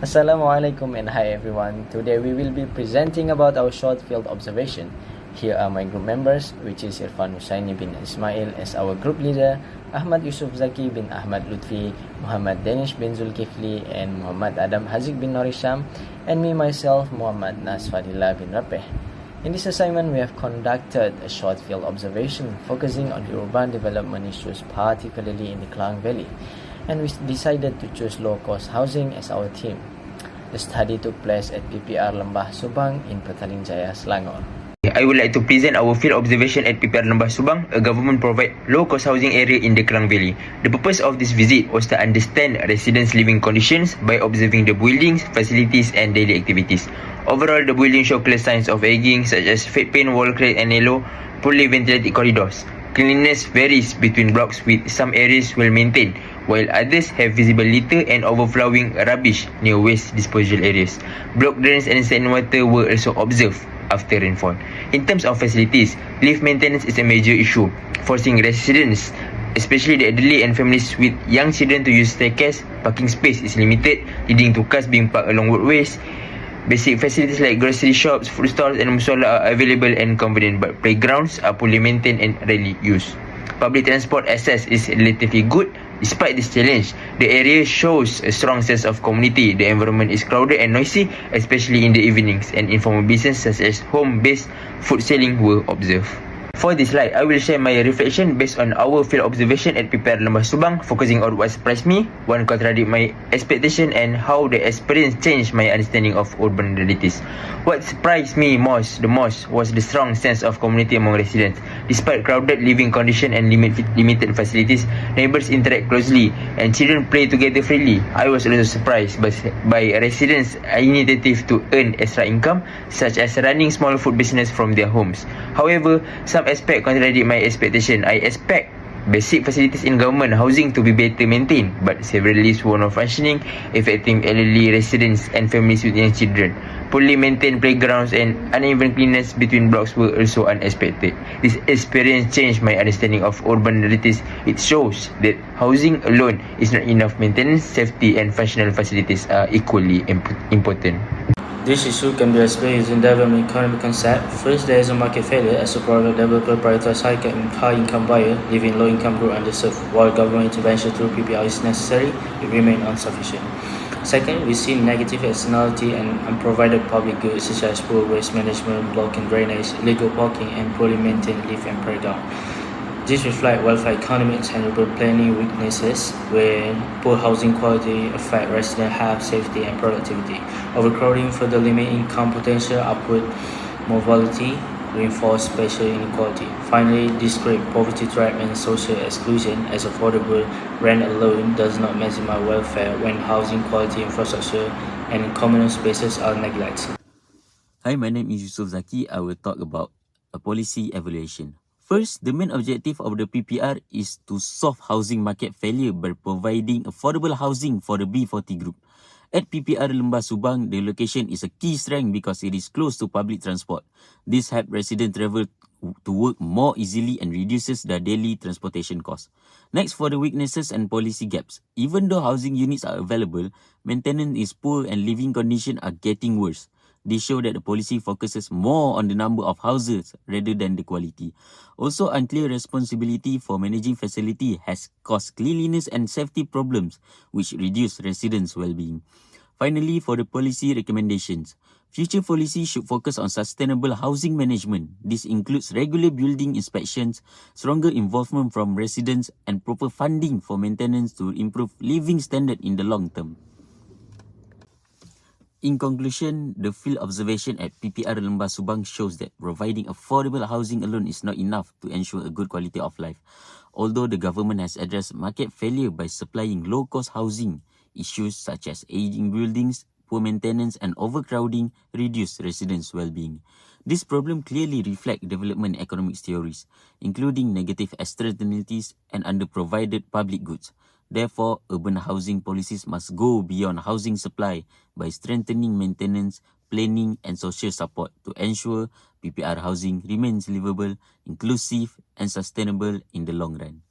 Assalamualaikum and hi everyone. Today we will be presenting about our short field observation. Here are my group members, which is IRFAN HUSAINI bin ISMAIL as our group leader, AHMAD Yusuf Zaki bin AHMAD LUTFI, MUHAMAD DANISH bin ZULKIFLI, and MUHAMAD HAZIQ bin NORHISHAM, and me myself, MUHAMAD FADILLAH bin RAPPE. In this assignment, we have conducted a short field observation focusing on the urban development issues, particularly in the Klang Valley, and we decided to choose low-cost housing as our theme. The study took place at PPR Lembah Subang in Petaling Jaya, Selangor. I would like to present our field observation at PPR Lembah Subang, a government-provided low-cost housing area in the Klang Valley. The purpose of this visit was to understand residents' living conditions by observing the buildings, facilities, and daily activities. Overall, the buildings show clear signs of aging, such as fade paint, wall crack, and yellow, poorly ventilated corridors. Cleanliness varies between blocks, with some areas well maintained, while others have visible litter and overflowing rubbish near waste disposal areas. Block drains and sand water were also observed after rainfall. In terms of facilities, lift maintenance is a major issue, forcing residents, especially the elderly and families with young children, to use staircase. Parking space is limited, leading to cars being parked along roadways. Basic facilities like grocery shops, food stalls, and musala are available and convenient, but playgrounds are poorly maintained and rarely used. Public transport access is relatively good. Despite this challenge, the area shows a strong sense of community. The environment is crowded and noisy, especially in the evenings, and informal businesses such as home-based food selling were observed. For this slide, I will share my reflection based on our field observation at PPR Lembah Subang, focusing on what surprised me, what contradicted my expectation, and how the experience changed my understanding of urban realities. What surprised me the most was the strong sense of community among residents. Despite crowded living conditions and limited facilities, neighbors interact closely and children play together freely. I was also surprised by residents' initiative to earn extra income, such as running small food business from their homes. However, some aspects contradict my expectation. I expect basic facilities in government housing to be better maintained, but several lifts were not functioning, affecting elderly residents and families with young children. Poorly maintained playgrounds and uneven cleanliness between blocks were also unexpected. This experience changed my understanding of urban realities. It shows that housing alone is not enough. Maintenance, safety, and functional facilities are equally important. This issue can be explained using development economic concept. First, there is a market failure as a private developer prioritize high-income buyer leaving low-income group underserved. While government intervention through PPR is necessary, it remains insufficient. Second, we see negative externality and unprovided public goods such as poor waste management, blocking drainage, illegal parking, and poorly maintained lift and playground. This reflects welfare economics and urban planning weaknesses, where poor housing quality affect resident health, safety, and productivity. Overcrowding further limit income potential, upward mobility, reinforce spatial inequality. Finally, discredit poverty trap and social exclusion, as affordable rent alone does not maximize welfare when housing quality, infrastructure, and communal spaces are neglected. Hi, my name is Yusuf Zaki. I will talk about a policy evaluation. First, the main objective of the PPR is to solve housing market failure by providing affordable housing for the B40 group. At PPR Lembah Subang, the location is a key strength because it is close to public transport. This helps residents travel to work more easily and reduces their daily transportation costs. Next, for the weaknesses and policy gaps. Even though housing units are available, maintenance is poor and living conditions are getting worse. They show that the policy focuses more on the number of houses rather than the quality. Also, unclear responsibility for managing facility has caused cleanliness and safety problems, which reduce residents' well-being. Finally, for the policy recommendations, future policy should focus on sustainable housing management. This includes regular building inspections, stronger involvement from residents, and proper funding for maintenance to improve living standard in the long term. In conclusion, the field observation at PPR Lembah Subang shows that providing affordable housing alone is not enough to ensure a good quality of life. Although the government has addressed market failure by supplying low-cost housing, issues such as aging buildings, poor maintenance, and overcrowding reduce residents' well-being. This problem clearly reflects development economics theories, including negative externalities and underprovided public goods. Therefore, urban housing policies must go beyond housing supply by strengthening maintenance, planning, and social support to ensure PPR housing remains livable, inclusive, and sustainable in the long run.